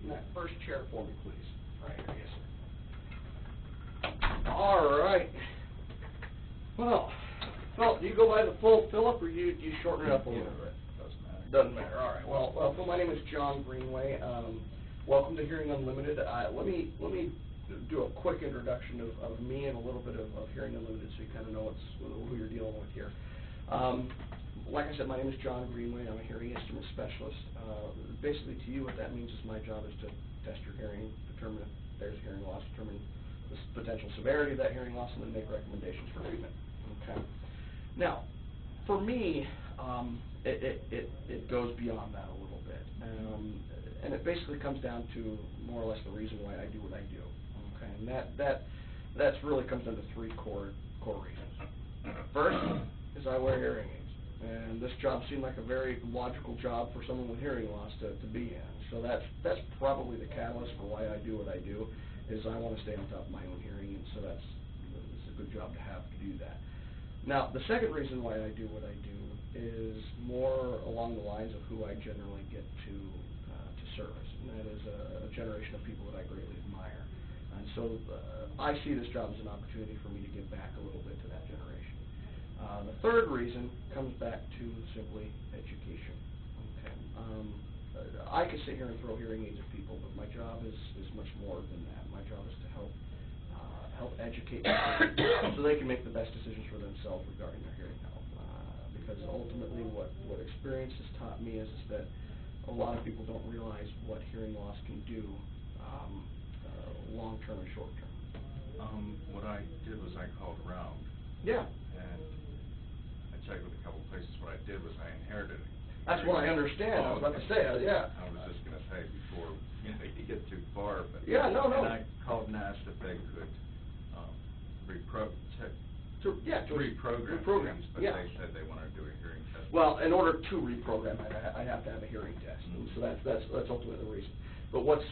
in that first chair for me, please. Right here, yes, sir. All right. Well, Philip, do you go by the full Philip, or do you shorten it up a little bit? Doesn't matter. Doesn't matter. All right. Well, my name is John Greenway. Welcome to Hearing Unlimited. Let me do a quick introduction of me and a little bit of Hearing Unlimited, so you kind of know who you're dealing with here. Like I said, my name is John Greenway. I'm a hearing instrument specialist. Basically, to you, what that means is my job is to test your hearing, determine if there's hearing loss, determine the potential severity of that hearing loss, and then make recommendations for treatment. Okay. Now, for me, it goes beyond that a little bit, and it basically comes down to more or less the reason why I do what I do. Okay, and that's really comes down to three core reasons. First is I wear hearing aids, and this job seemed like a very logical job for someone with hearing loss to be in. So that's probably the catalyst for why I do what I do, is I want to stay on top of my own hearing, and so it's a good job to have to do that. Now, the second reason why I do what I do is more along the lines of who I generally get to service, and that is a generation of people that I greatly admire. And so I see this job as an opportunity for me to give back a little bit to that generation. The third reason comes back to simply education. Okay. I could sit here and throw hearing aids at people, but my job is much more than that. My job is to help educate people so they can make the best decisions for themselves regarding their hearing health. Because ultimately what experience has taught me is that a lot of people don't realize what hearing loss can do long-term and short-term. What I did was I called around. Yeah. And I checked with a couple of places. What I did was I inherited it. That's what I understand. I was about to say, yeah. I was just going to say before you get too far. But yeah, no. And I called and asked if they could reprogram things, but yeah. They said they wanted to do a hearing test. Well, in order to reprogram it, I have to have a hearing test, and so that's ultimately the reason. But what's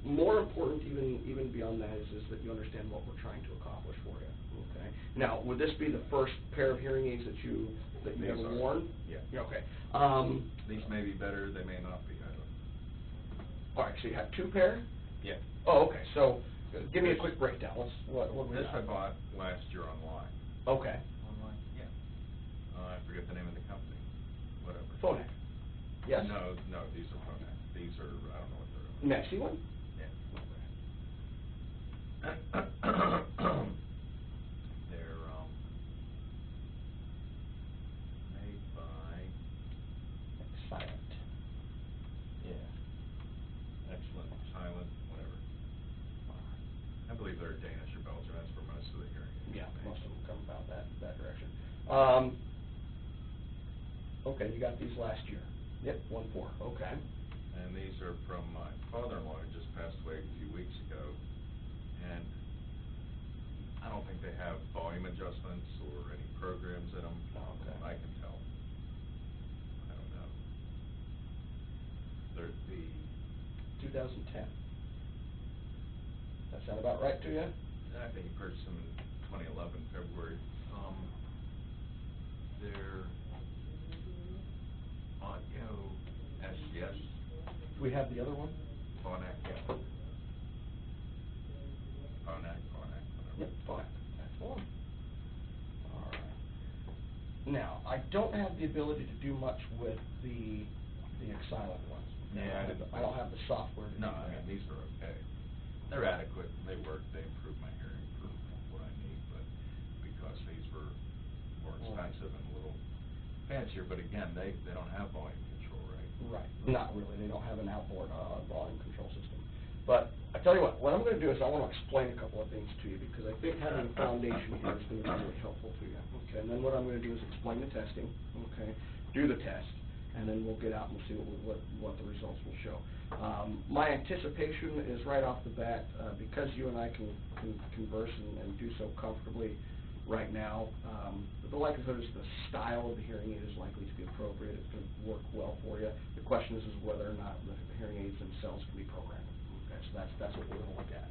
more important, even beyond that, is that you understand what we're trying to accomplish for you. Okay. Now, would this be the first pair of hearing aids that you ever worn? Yeah. Okay. These may be better. They may not be. I don't know. All right. So you have two pair? Yeah. Oh, okay. So give me a quick breakdown. What we This got? I bought last year online. Okay. Online? Yeah. I forget the name of the company. Whatever. Phonak. Yes? No, these are Phonak. These are, I don't know what they're. Maxi one? Yeah. They're made by Silent. Yeah. Excellent, silent, whatever. I believe they're Danish or Belgian. That's where most of the hearing aids Yeah, are made. most of them come about that direction. Okay, you got these last year. Yep, 1-4. Okay. And these are from my father-in-law who just passed away a few weeks ago. And I don't think they have volume adjustments or any programs in them. Okay. I can tell. I don't know. They're the 2010. That sound about right to you? I think he purchased them in 2011, February. They're audio SES. Do we have the other one? Phonak, yeah. Phonak, whatever. Yep, fine. That's one. All right. Now, I don't have the ability to do much with the silent ones. Yeah, I don't have the software to do No, that. I mean, these are okay. They're adequate. They work. They improve my hearing for what I need, but because these were more expensive and a little fancier, but again, they don't have volume control, right? Right. Not really. They don't have an outboard volume control system. But I tell you what I'm going to do is I want to explain a couple of things to you, because I think having a foundation here is going to be really helpful to you. Okay, and then what I'm going to do is explain the testing, okay, do the test, and then we'll get out and we'll see what the results will show. My anticipation is right off the bat, because you and I can converse and do so comfortably right now, the likelihood is the style of the hearing aid is likely to be appropriate. It's going to work well for you. The question is whether or not the hearing aids themselves can be programmed. Okay, so that's what we're going to look at.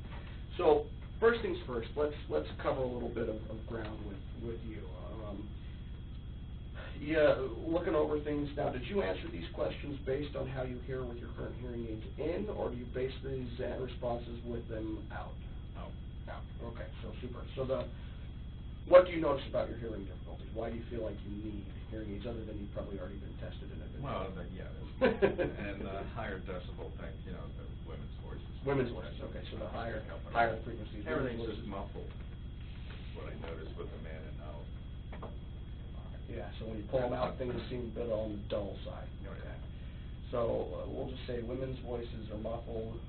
So first things first, let's cover a little bit of ground with you. looking over things now, did you answer these questions based on how you hear with your current hearing aids in, or do you base these responses with them out? Out. Out. Okay, so super. So what do you notice about your hearing difficulties? Why do you feel like you need hearing aids, other than you've probably already been tested and have been? Well, yeah, and higher decibel things, you know, the women's voices. Women's voices, okay, so the higher frequencies. Everything's just muffled, is what I noticed with the man and out. Yeah, so when you pull them out, things seem a bit on the dull side. Oh, yeah. Okay. So we'll just say women's voices are muffled.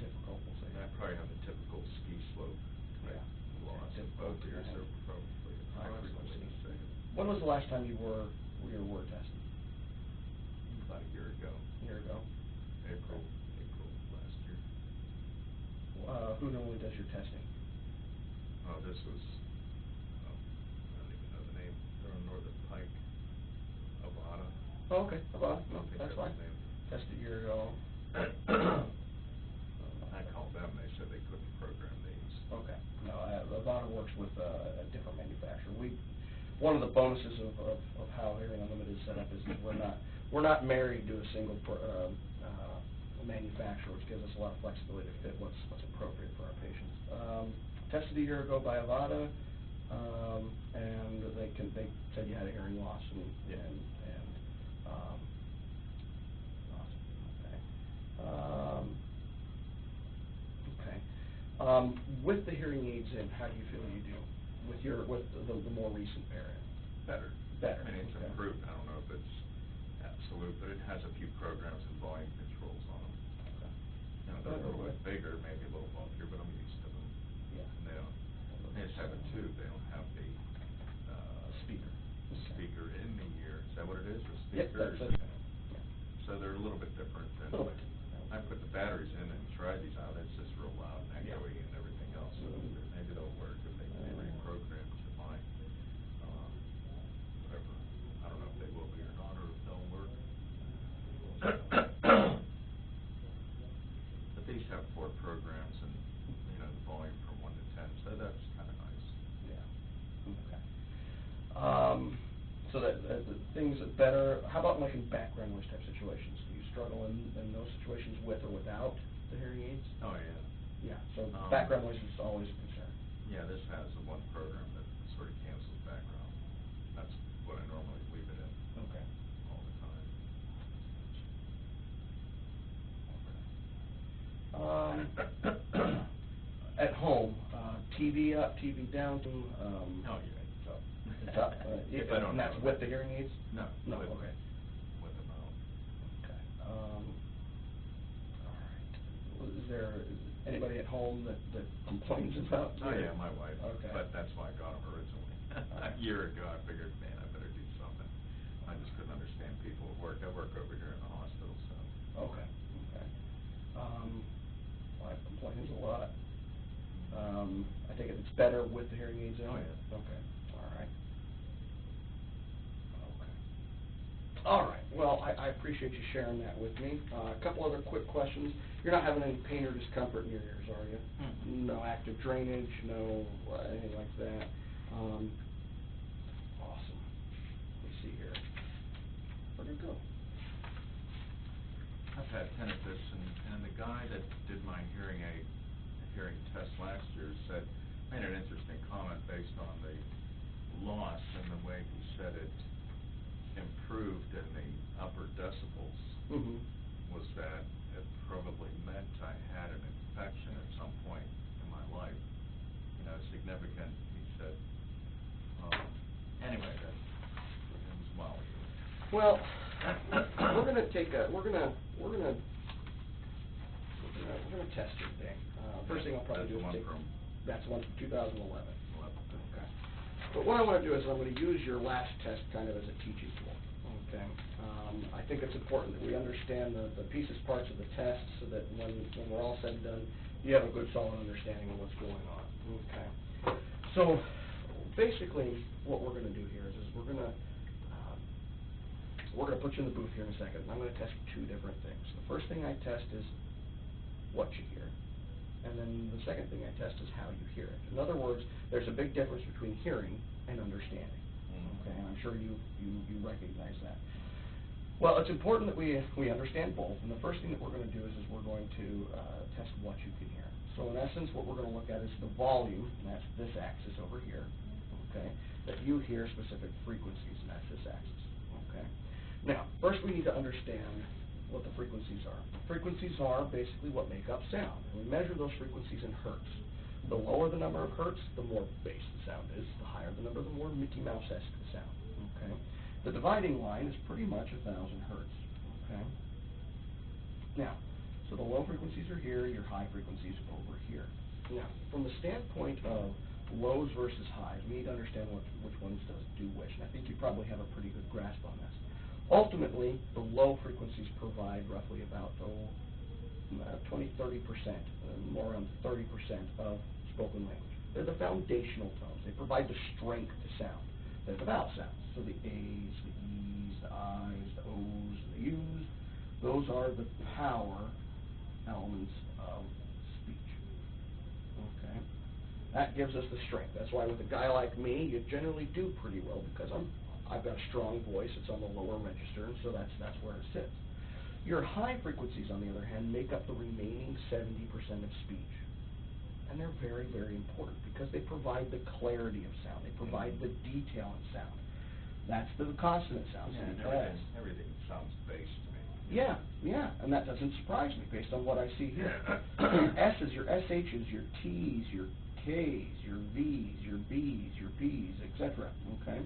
Difficult, we'll say. I probably have the typical ski slope type loss in both ears, so probably high frequency. When was the last time you were tested? About a year ago. April last year. Who normally does your testing? Oh, this was, I don't even know the name. They're on Northern Pike, Avada. Oh, okay, Avada, no, I think that's that's fine. the name. Tested a year ago. I called them, they said they couldn't program these. Okay, no, Avada works with a different manufacturer. One of the bonuses of how Hearing Unlimited is set up is that we're not married to a single manufacturer, which gives us a lot of flexibility to fit what's appropriate for our patients. Tested a year ago by Avada, and they said you had a hearing loss, and okay. With the hearing aids in, how do you feel you do with the more recent variant? Better. Better. I mean, it's improved. I don't know if it's absolute, but it has a few programs and volume controls on them. Okay. You know, they're a little bit bigger, maybe a little bulkier, but I'm used to them. Yeah. And they just have a tube. They don't have the speaker. Speaker in the ear. Is that what it is? The Yep, speakers. that's it. Yeah. So they're a little bit different. And I put the batteries in and tried these out. It's just real loud and echoey and everything else. So maybe they'll work if they can be reprogrammed to mine. Whatever. I don't know if they will be or not, or if they'll work. But these have 4 programs and, you know, the volume from 1 to 10, so that's kind of nice. Yeah. Okay. So that the things are better. How about like in background noise type situations? Do you struggle in those situations with or without the hearing aids? Oh, yeah. Yeah. So background noise is always a concern. Yeah, this has the one program that sort of cancels background. That's what I normally leave it in. Okay. All the time. Okay. At home, TV up, TV down. Oh, yeah. It's up. If I don't and that's know. with the hearing aids? No. No. With, Okay. With them out. Okay. All right. Is there anybody at home that complains about? Oh, yeah, my wife. Okay. But that's why I got them originally. A year ago, I figured, man, I better do something. I just couldn't understand people at work. I work over here in the hospital, so. Okay. Okay. Wife complains a lot. I think it's better with the hearing aids in. Oh, yeah. Okay. All right. Okay. All right. Well, I appreciate you sharing that with me. A couple other quick questions. You're not having any pain or discomfort in your ears, are you? Mm-hmm. No active drainage, no anything like that. Awesome. Let me see here. Where'd it go? I've had tinnitus, and the guy that did my hearing test last year made an interesting comment based on the loss and the way he said it improved in the upper decibels. Mm-hmm. Was that it probably meant I had an infection at some point in my life, you know, significant. He said, anyway, that was well. Well, we're gonna test your thing. First thing I'll probably do is that's the one from 2011. Okay. But what I want to do is I'm going to use your last test kind of as a teaching tool. Okay. I think it's important that we understand the pieces, parts of the test, so that when we're all said and done, you have a good, solid understanding of what's going on. Okay. So basically, what we're going to do here is we're going to put you in the booth here in a second, and I'm going to test 2 different things. The first thing I test is what you hear. And then the second thing I test is how you hear it. In other words, there's a big difference between hearing and understanding. Okay, and I'm sure you recognize that. Well, it's important that we understand both, and the first thing that we're going to do is we're going to test what you can hear. So in essence, what we're going to look at is the volume, and that's this axis over here, okay, that you hear specific frequencies, and that's this axis, okay. Now, first we need to understand what the frequencies are. Frequencies are basically what make up sound, and we measure those frequencies in hertz. The lower the number of hertz, the more bass the sound is. The higher the number, the more Mickey Mouse-esque the sound, okay. The dividing line is pretty much 1,000 hertz, okay. Now, so the low frequencies are here, your high frequencies over here. Now, from the standpoint of lows versus highs, we need to understand which ones do which, and I think you probably have a pretty good grasp on this. Ultimately, the low frequencies provide roughly about 20–30%, more around 30% of spoken language. They're the foundational tones. They provide the strength to sound. They're the vowel sounds. So the A's, the E's, the I's, the O's, and the U's, those are the power elements of speech. Okay? That gives us the strength. That's why with a guy like me, you generally do pretty well because I've got a strong voice. It's on the lower register, and so that's where it sits. Your high frequencies, on the other hand, make up the remaining 70% of speech. And they're very, very important because they provide the clarity of sound. They provide the detail in sound. That's the consonant sound. Yeah, and everything sounds bass to me. Yeah, and that doesn't surprise me based on what I see here. Your S's, your SH's, your T's, your K's, your V's, your B's, your P's, etc. Okay?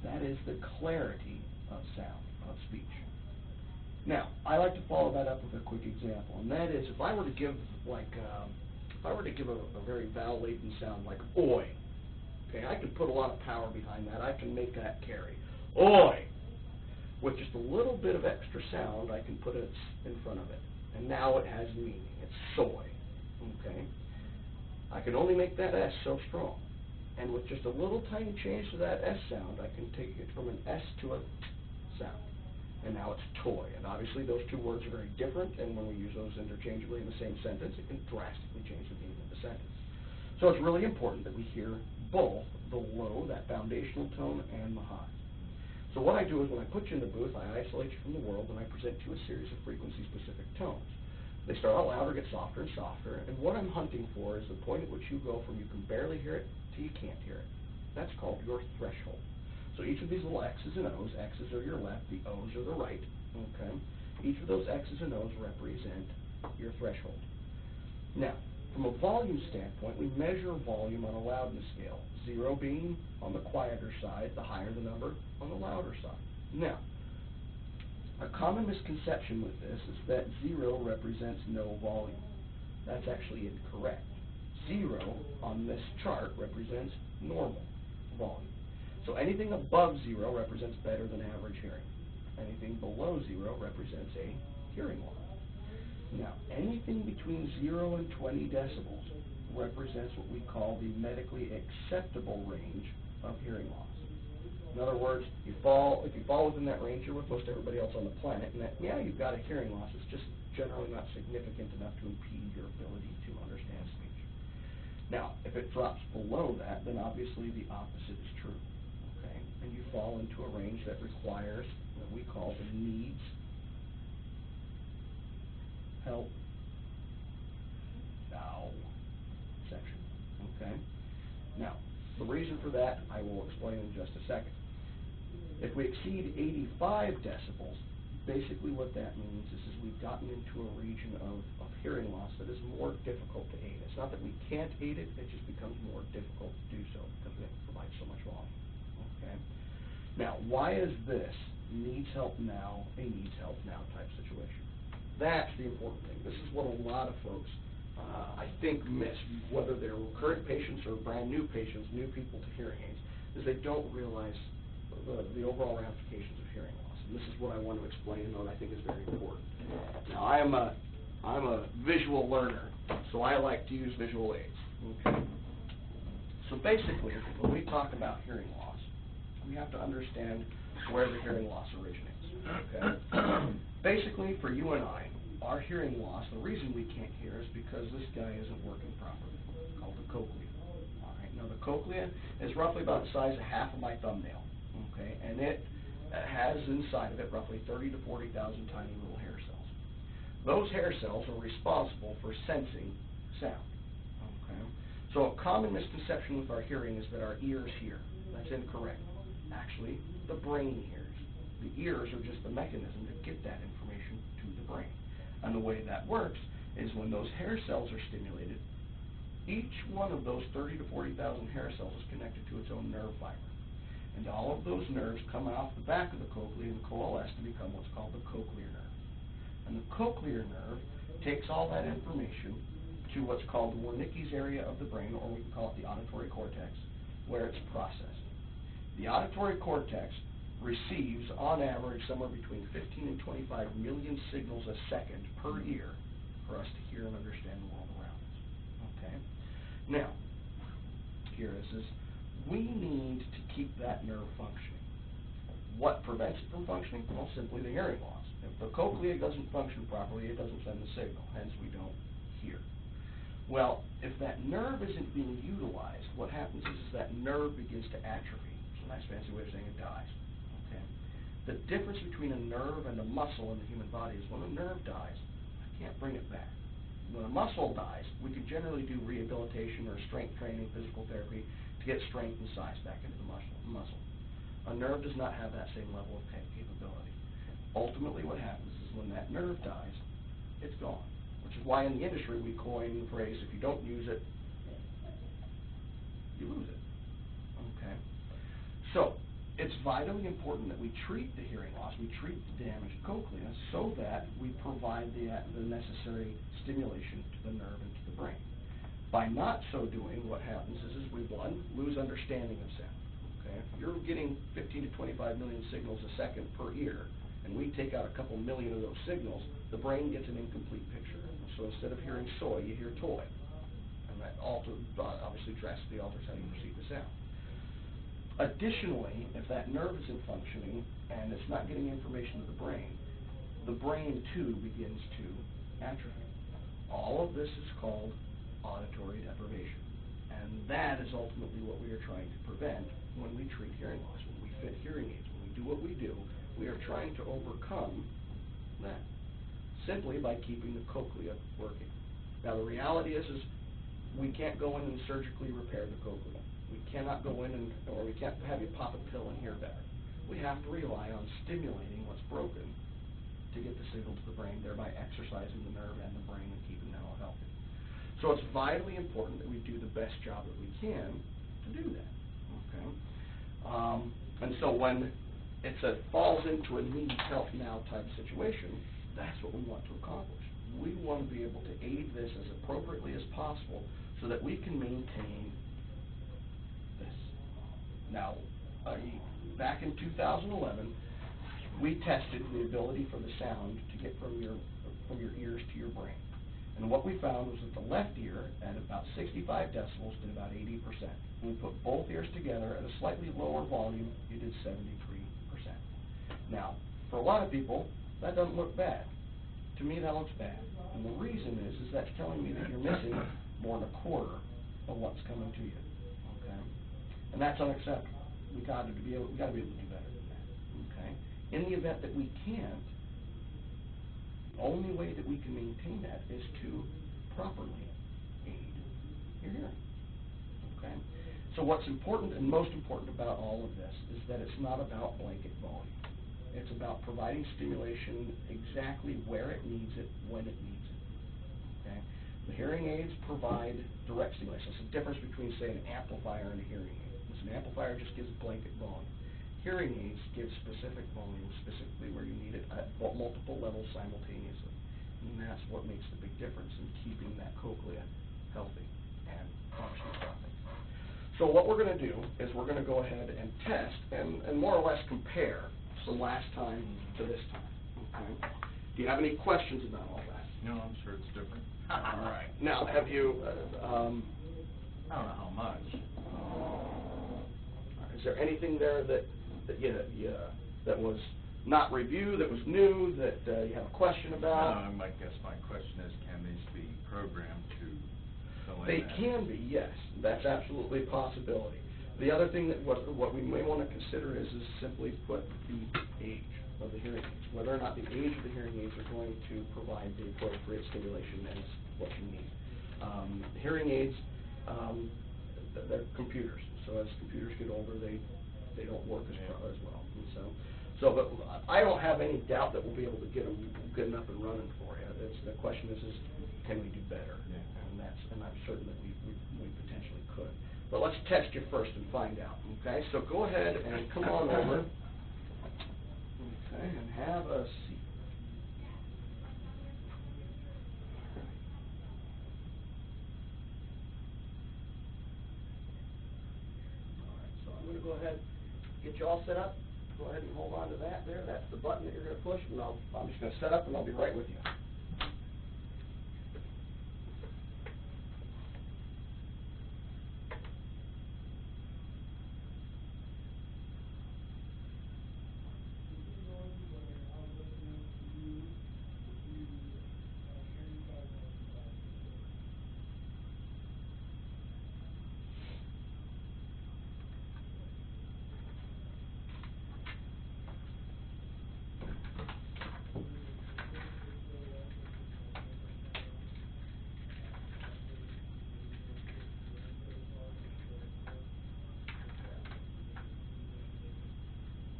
That is the clarity of sound, of speech. Now, I like to follow that up with a quick example, and that is if I were to give a very vowel-laden sound like oi, okay, I can put a lot of power behind that. I can make that carry. Oi! With just a little bit of extra sound, I can put it in front of it. And now it has meaning. It's soy. Okay? I can only make that S so strong. And with just a little tiny change to that S sound, I can take it from an S to a T sound. And now it's toy. And obviously those two words are very different, and when we use those interchangeably in the same sentence, it can drastically change the meaning of the sentence. So it's really important that we hear both the low, that foundational tone, and the high. So what I do is when I put you in the booth, I isolate you from the world, and I present you a series of frequency-specific tones. They start out louder, get softer and softer, and what I'm hunting for is the point at which you go from you can barely hear it to you can't hear it. That's called your threshold. So each of these little X's and O's, X's are your left, the O's are the right, okay? Each of those X's and O's represent your threshold. Now, from a volume standpoint, we measure volume on a loudness scale, 0 being on the quieter side, the higher the number on the louder side. Now, a common misconception with this is that 0 represents no volume. That's actually incorrect. 0 on this chart represents normal volume. So anything above 0 represents better than average hearing. Anything below 0 represents a hearing loss. Now, anything between 0 and 20 decibels represents what we call the medically acceptable range of hearing loss. In other words, if you fall within that range, you're with most everybody else on the planet, and that, yeah, you've got a hearing loss. It's just generally not significant enough to impede your ability to understand speech. Now, if it drops below that, then obviously the opposite is true, okay? And you fall into a range that requires what we call the needs, help, now section, okay? Now, the reason for that I will explain in just a second. If we exceed 85 decibels, basically what that means is we've gotten into a region of hearing loss that is more difficult to aid. It's not that we can't aid it, it just becomes more difficult to do so because we have to provide so much volume. Okay? Now, why is this needs help now a needs help now type situation? That's the important thing. This is what a lot of folks, I think, miss, whether they're current patients or brand new patients, new people to hearing aids, is they don't realize the overall ramifications of hearing loss. And this is what I want to explain and what I think is very important. Now, I'm a visual learner, so I like to use visual aids. Okay. So basically, when we talk about hearing loss, we have to understand where the hearing loss originates. Okay. Basically, for you and I, our hearing loss, the reason we can't hear is because this guy isn't working properly. It's called the cochlea. All right, now the cochlea is roughly about the size of half of my thumbnail, okay, and it has inside of it roughly 30 to 40,000 tiny little hair cells. Those hair cells are responsible for sensing sound, okay? So a common misconception with our hearing is that our ears hear. That's incorrect. Actually, the brain hears. The ears are just the mechanism to get that information to the brain. And the way that works is when those hair cells are stimulated, each one of those 30 to 40,000 hair cells is connected to its own nerve fiber. And all of those nerves come off the back of the cochlea and coalesce to become what's called the cochlear nerve. And the cochlear nerve takes all that information to what's called the Wernicke's area of the brain, or we can call it the auditory cortex, where it's processed. The auditory cortex receives, on average, somewhere between 15 and 25 million signals a second per ear for us to hear and understand the world around us. Okay? Now, here is we need to keep that nerve functioning. What prevents it from functioning? Well, simply the hearing loss. If the cochlea doesn't function properly, it doesn't send the signal, hence we don't hear. Well, if that nerve isn't being utilized, what happens is that nerve begins to atrophy. It's a nice fancy way of saying it dies. Okay? The difference between a nerve and a muscle in the human body is when a nerve dies, I can't bring it back. When a muscle dies, we can generally do rehabilitation or strength training, physical therapy, to get strength and size back into the muscle. A nerve does not have that same level of capability. Ultimately, what happens is when that nerve dies, it's gone. Which is why in the industry we coin the phrase, if you don't use it, you lose it. Okay? So, it's vitally important that we treat the hearing loss, we treat the damaged cochlea, so that we provide the necessary stimulation to the nerve and to the brain. By not so doing, what happens is we, one, lose understanding of sound. Okay? If you're getting 15 to 25 million signals a second per ear, and we take out a couple million of those signals, the brain gets an incomplete picture. So instead of hearing soy, you hear toy. And that obviously drastically alters how you perceive the sound. Additionally, if that nerve isn't functioning and it's not getting information to the brain too begins to atrophy. All of this is called auditory deprivation. And that is ultimately what we are trying to prevent when we treat hearing loss, when we fit hearing aids, when we do what we do. We are trying to overcome that simply by keeping the cochlea working. Now the reality is we can't go in and surgically repair the cochlea. We cannot go in or we can't have you pop a pill and hear better. We have to rely on stimulating what's broken to get the signal to the brain, thereby exercising the nerve and the brain and keeping that all healthy. So it's vitally important that we do the best job that we can to do that. Okay? And so when it falls into a need help now type situation, that's what we want to accomplish. We want to be able to aid this as appropriately as possible so that we can maintain this. Now, back in 2011, we tested the ability for the sound to get from your ears to your brain. And what we found was that the left ear, at about 65 decibels, did about 80%. When we put both ears together at a slightly lower volume, you did 73%. Now, for a lot of people, that doesn't look bad. To me, that looks bad. And the reason is that's telling me that you're missing more than a quarter of what's coming to you. Okay? And that's unacceptable. We got to be able to do better than that. Okay? In the event that we can't, the only way that we can maintain that is to properly aid your hearing. Okay? So what's important and most important about all of this is that it's not about blanket volume. It's about providing stimulation exactly where it needs it, when it needs it. Okay? The hearing aids provide direct stimulation. It's the difference between, say, an amplifier and a hearing aid. An amplifier just gives blanket volume. Hearing aids give specific volume, specifically where you need it at multiple levels simultaneously. And that's what makes the big difference in keeping that cochlea healthy and functioning properly. So what we're going to do is we're going to go ahead and test and more or less compare from last time to this time. Okay. Do you have any questions about all that? No, I'm sure it's different. All right. Now, have you? I don't know how much. Is there anything there that was not review, that was new, that you have a question about? No, I guess my question is, can these be programmed to fill in They that? can be, yes. That's absolutely a possibility. The other thing that what we may want to consider is simply put the age of the hearing aids, whether or not the age of the hearing aids are going to provide the appropriate stimulation as what you need. Hearing aids, they're computers, so as computers get older, they don't work as well. And but I don't have any doubt that we'll be able to get them good up and running for you. The question is can we do better? Yeah. And I'm certain that we potentially could. But let's test you first and find out. Okay, so go ahead and come on over. Okay, and have a seat. All right, so I'm going to go ahead and get you all set up. Go ahead and hold on to that there. That's the button that you're going to push, and I'm just going to set up, and I'll be right with you.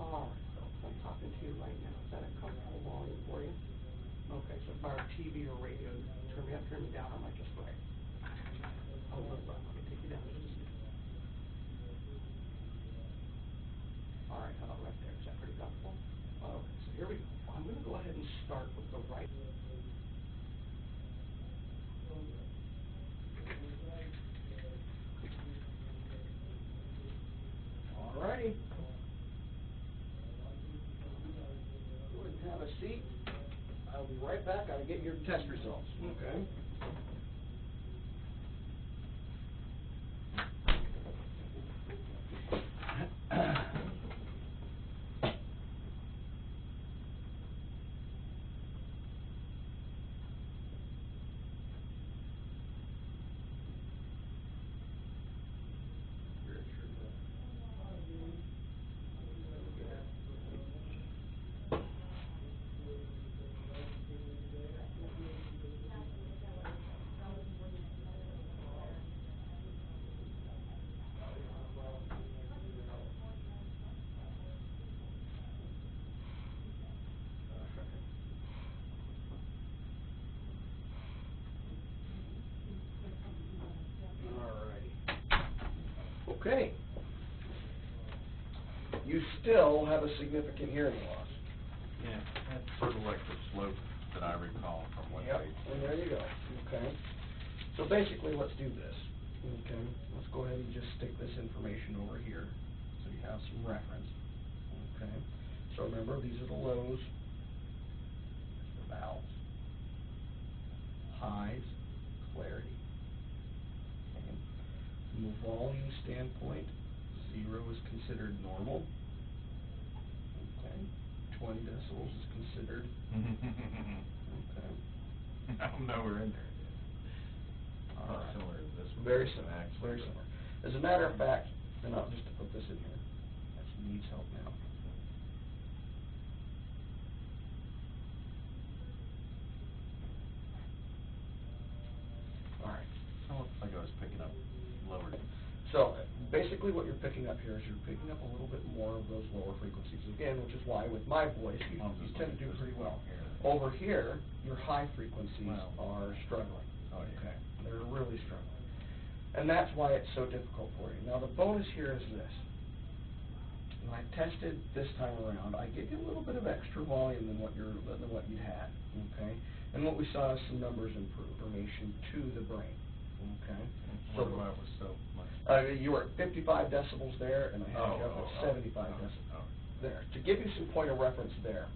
All right, folks, I'm talking to you right now. Is that a comfortable volume for you? Okay, so if our TV or radio, turn me up, turn me down, am I just right? Oh, hold on, let me take you down just a second. All right, how about right there? Is that pretty comfortable? Okay, so here we go. I'm going to go ahead and start with the right. All righty. Go ahead and have a seat. I'll be right back. I'll get your test results. Okay. Okay. You still have a significant hearing loss. Yeah, that's sort of like the slope that I recall from what Yep, they... and there you go. Okay. So basically, let's do this. Okay. Let's go ahead and just stick this information over here so you have some reference. Okay. So remember, these are the lows, the vowels, highs, clarity. Okay. From a volume standpoint, 0 is considered normal. Okay. 20 decibels is considered. Okay. I'm nowhere in there. All right. Similar to this one. Very similar. Very similar. As a matter of fact, and I'll just to put this in here, actually needs help now. All right. Almost like I was picking up lower. So basically what you're picking up here is you're picking up a little bit more of those lower frequencies. Again, which is why with my voice, you tend to do pretty well. Over here, your high frequencies are struggling. Oh, yeah. Okay. They're really struggling. And that's why it's so difficult for you. Now the bonus here is this. When I tested this time around, I gave you a little bit of extra volume than what you had. Okay. And what we saw is some numbers improve, information to the brain. Okay. So why was so much? You were at 55 decibels there, and I had you up at 75 decibels there. To give you some point of reference there,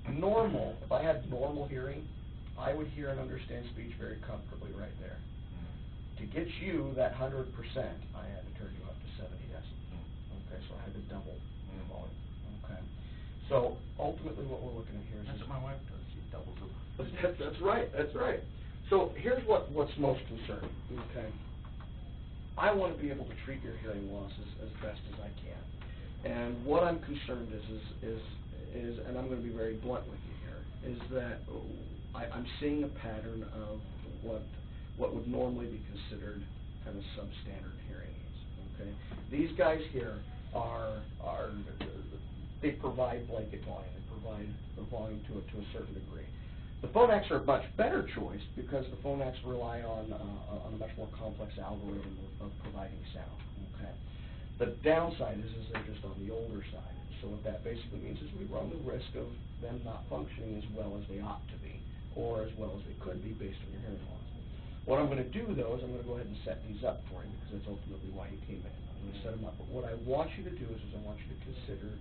normal, if I had normal hearing, I would hear and understand speech very comfortably right there. To get you that 100%, I had to turn you up to 70 decibels. Okay, so I had to double the volume. Okay. So So ultimately what we're looking at here is... That's what my wife does, she doubles them. That's right, that's right. So here's what's most concerning, okay? I want to be able to treat your hearing loss as best as I can. And what I'm concerned is, and I'm going to be very blunt with you here, is that I'm seeing a pattern of what would normally be considered kind of substandard hearing aids, okay? These guys here they provide blanket volume, they provide the volume to a certain degree. The Phonax are a much better choice because the Phonax rely on a much more complex algorithm of providing sound. Okay. The downside is they're just on the older side. So what that basically means is we run the risk of them not functioning as well as they ought to be, or as well as they could be based on your hearing loss. What I'm going to do, though, is I'm going to go ahead and set these up for you because that's ultimately why you came in. I'm going to set them up. But what I want you to do is I want you to consider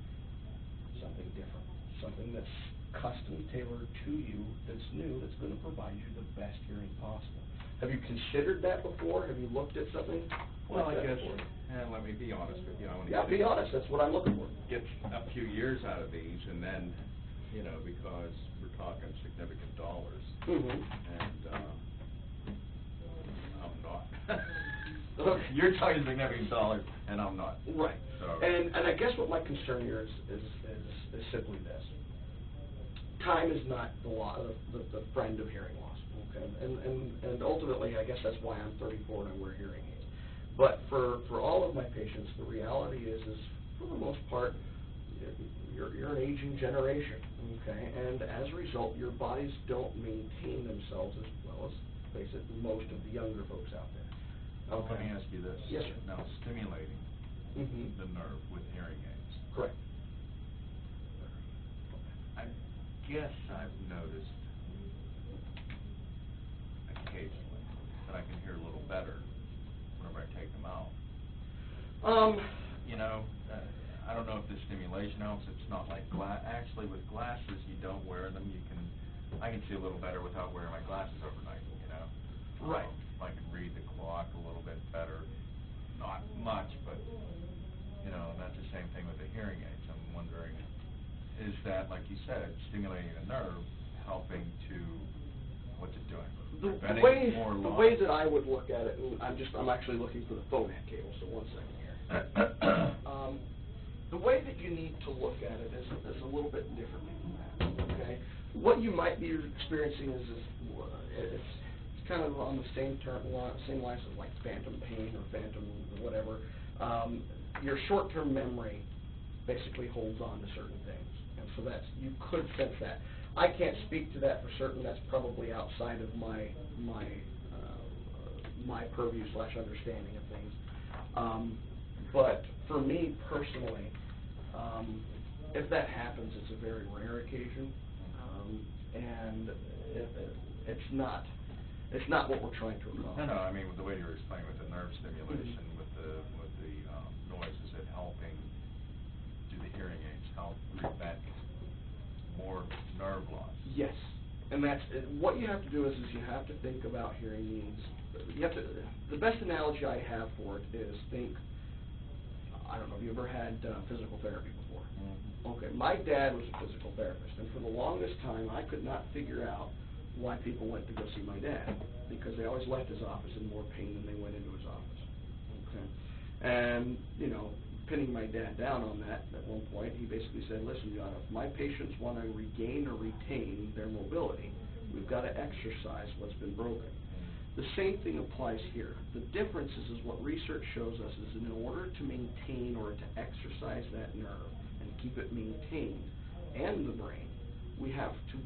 something different, something that's custom tailored to you, that's new, that's going to provide you the best hearing possible. Have you considered that before? Have you looked at something Well, like I that guess, before? let me be honest with you. I want to Be honest. That's what I'm looking for. get a few years out of these, and then, because we're talking significant dollars, Mm-hmm. and I'm not. Okay. You're talking significant dollars, and I'm not. Right. So. And I guess what my concern here is simply this. Time is not the friend of hearing loss, okay? And ultimately, I guess that's why I'm 34 and I wear hearing aids. But for all of my patients, the reality is for the most part, you're an aging generation, okay? And as a result, your bodies don't maintain themselves as well as, face it, most of the younger folks out there. Well, Okay. let me ask you this. Yes, sir. Now, stimulating the nerve with hearing aids. Correct. I guess I've noticed occasionally that I can hear a little better whenever I take them out. I don't know if the stimulation helps. It's not like actually with glasses, you don't wear them. I can see a little better without wearing my glasses overnight. Right. I can read the clock a little bit better. Not much, but and that's the same thing with the hearing aids. I'm wondering, is that, like you said, stimulating the nerve, helping to, what's it doing? The way that I would look at it, and I'm actually looking for the Phonak cable, so 1 second here. The way that you need to look at it is a little bit differently than that, okay? What you might be experiencing is it's kind of on the same lines as like phantom pain or phantom whatever. Your short-term memory basically holds on to certain things, and so you could sense that. I can't speak to that for certain. That's probably outside of my purview / understanding of things. But for me personally, if that happens, it's a very rare occasion, and it's not what we're trying to accomplish. No, I mean, with the way you were explaining with the nerve stimulation, with the noise, is it helping? Do the hearing aids help prevent more nerve loss? Yes, and that's what you have to do is you have to think about hearing aids. The best analogy I have for it is I don't know, have you ever had physical therapy before? Mm-hmm. Okay, my dad was a physical therapist, and for the longest time, I could not figure out why people went to go see my dad, because they always left his office in more pain than they went into his office. Okay, and pinning my dad down on that at one point, he basically said, "Listen, John, if my patients want to regain or retain their mobility, we've got to exercise what's been broken." The same thing applies here. The difference is what research shows us is in order to maintain or to exercise that nerve and keep it maintained and the brain, we have to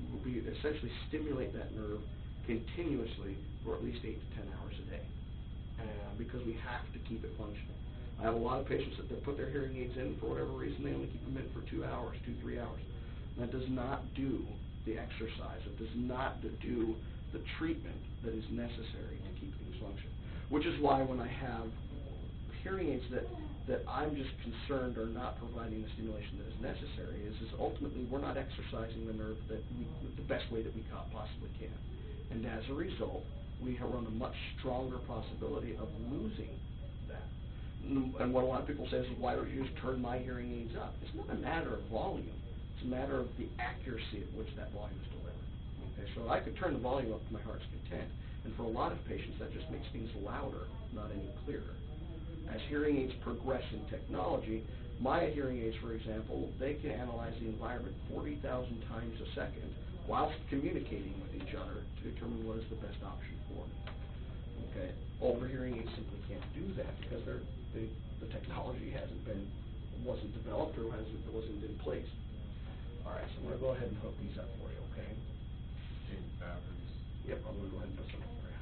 essentially stimulate that nerve continuously for at least 8 to 10 hours a day because we have to keep it functioning. I have a lot of patients that put their hearing aids in for whatever reason. They only keep them in for 2 hours, 2-3 hours. That does not do the exercise. It does not do the treatment that is necessary to keep things functioning, which is why when I have hearing aids that I'm just concerned are not providing the stimulation that is necessary is ultimately we're not exercising the nerve the best way that we possibly can. And as a result, we run a much stronger possibility of losing that. And what a lot of people say is, why don't you just turn my hearing aids up? It's not a matter of volume. It's a matter of the accuracy at which that volume is delivered. Okay, so I could turn the volume up to my heart's content, and for a lot of patients that just makes things louder, not any clearer. As hearing aids progress in technology, my hearing aids, for example, they can analyze the environment 40,000 times a second whilst communicating with each other to determine what is the best option for me. Okay, older hearing aids simply can't do that because the technology wasn't developed or wasn't in place. All right, so I'm going to go ahead and hook these up for you, okay? Batteries. Yep, I'm going to go ahead and put some up for you.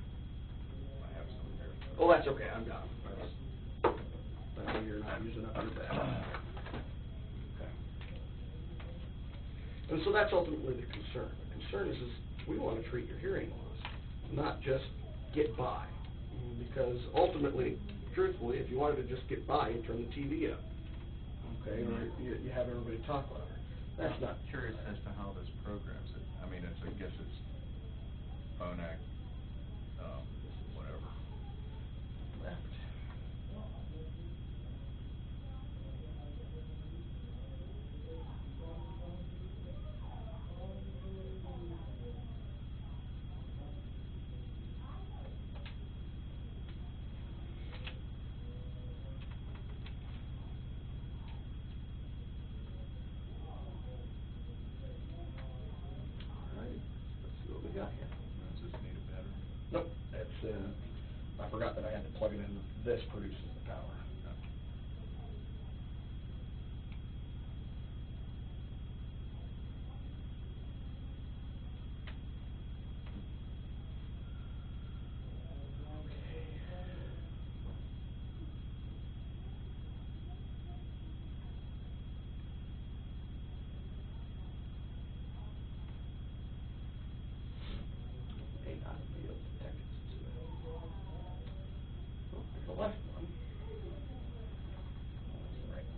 I have some here. Oh, that's okay, I've got them. That way you're not using up your battery. Okay. And so that's ultimately the concern. The concern is we want to treat your hearing loss, not just get by. Because ultimately, truthfully, if you wanted to just get by, you turn the TV up. Okay, or you have everybody talk louder. That's not Curious as to how this programs it. I mean, I guess it's Phonak, whatever. left. Got here. Does this need a battery? Nope, that's, I forgot that I had to plug it in. This produces the power. The left one. That's the right one.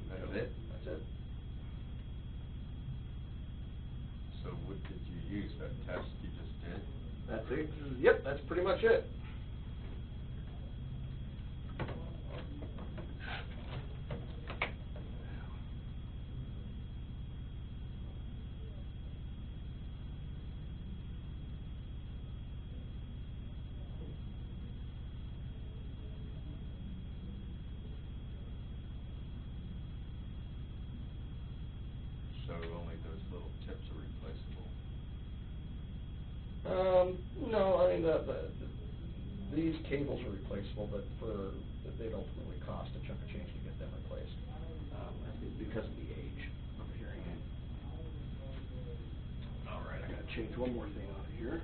That's it? That's it. So what did you use, that test you just did? That's it. Yep, that's pretty much it. So only those little tips are replaceable? No, I mean, these cables are replaceable, but they'd ultimately cost a chunk of change to get them replaced, I think because of the age of the hearing aid. All right, I gotta change one more thing on it here.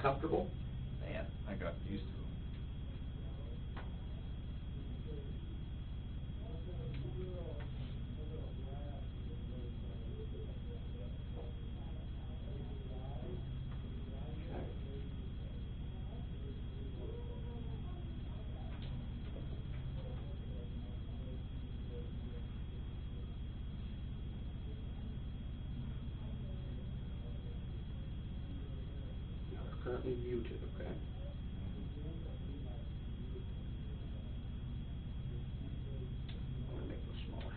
Comfortable? Man, I got used to them. Now they're currently muted, okay? I'm going to make them smaller.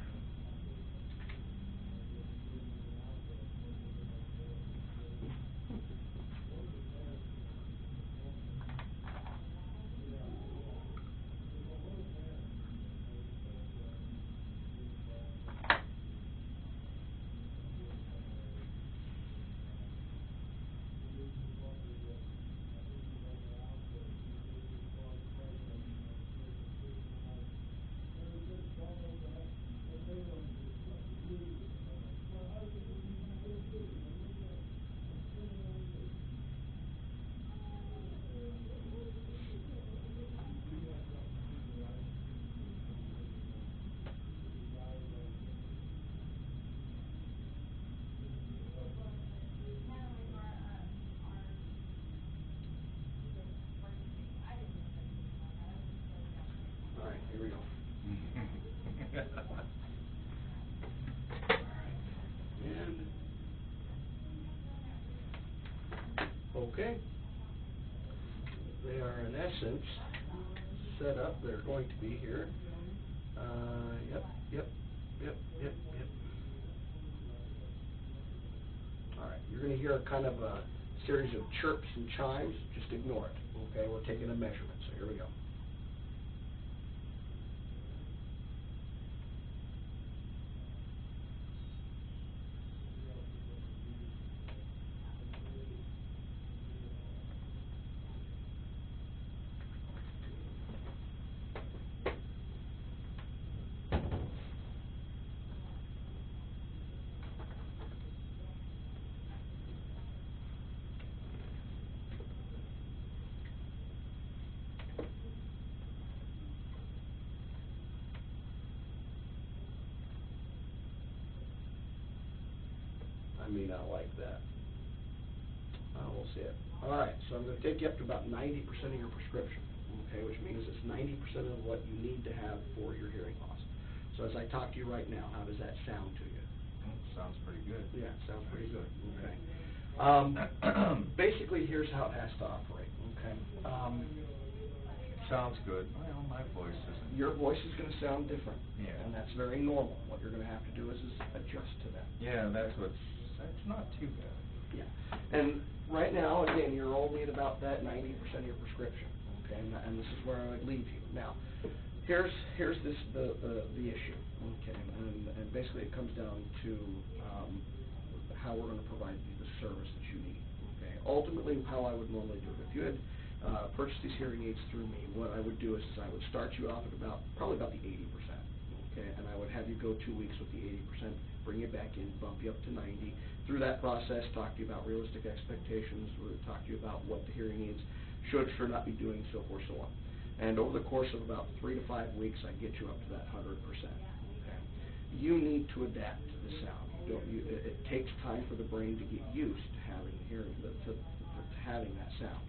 All right, here we go. And okay. They are in essence set up. They're going to be here. Yep. All right, you're going to hear kind of a series of chirps and chimes. Just ignore it. Okay, we're taking a measurement. So here we go. I may not like that. We'll see it. All right, so I'm going to take you up to about 90% of your prescription, okay, which means it's 90% of what you need to have for your hearing loss. So as I talk to you right now, how does that sound to you? Sounds pretty good. Yeah, sounds pretty good. Okay. Basically, here's how it has to operate, okay? Sounds good. Well, my voice isn't. Your voice is going to sound different. Yeah. And that's very normal. What you're going to have to do is adjust to that. Yeah, that's not too bad. Yeah. And right now, again, you're only at about that 90% of your prescription, okay? And this is where I would leave you. Now, here's the issue, okay? And basically it comes down to how we're going to provide you the service that you need, okay? Ultimately, how I would normally do it, if you had purchased these hearing aids through me, what I would do is I would start you off at probably about the 80%, okay? And I would have you go 2 weeks with the 80%, bring you back in, bump you up to 90. Through that process, talk to you about realistic expectations, talk to you about what the hearing aids should or should not be doing, so forth, so on. And over the course of about 3 to 5 weeks, I get you up to that 100%. Okay. You need to adapt to the sound. It takes time for the brain to get used to having to having that sound.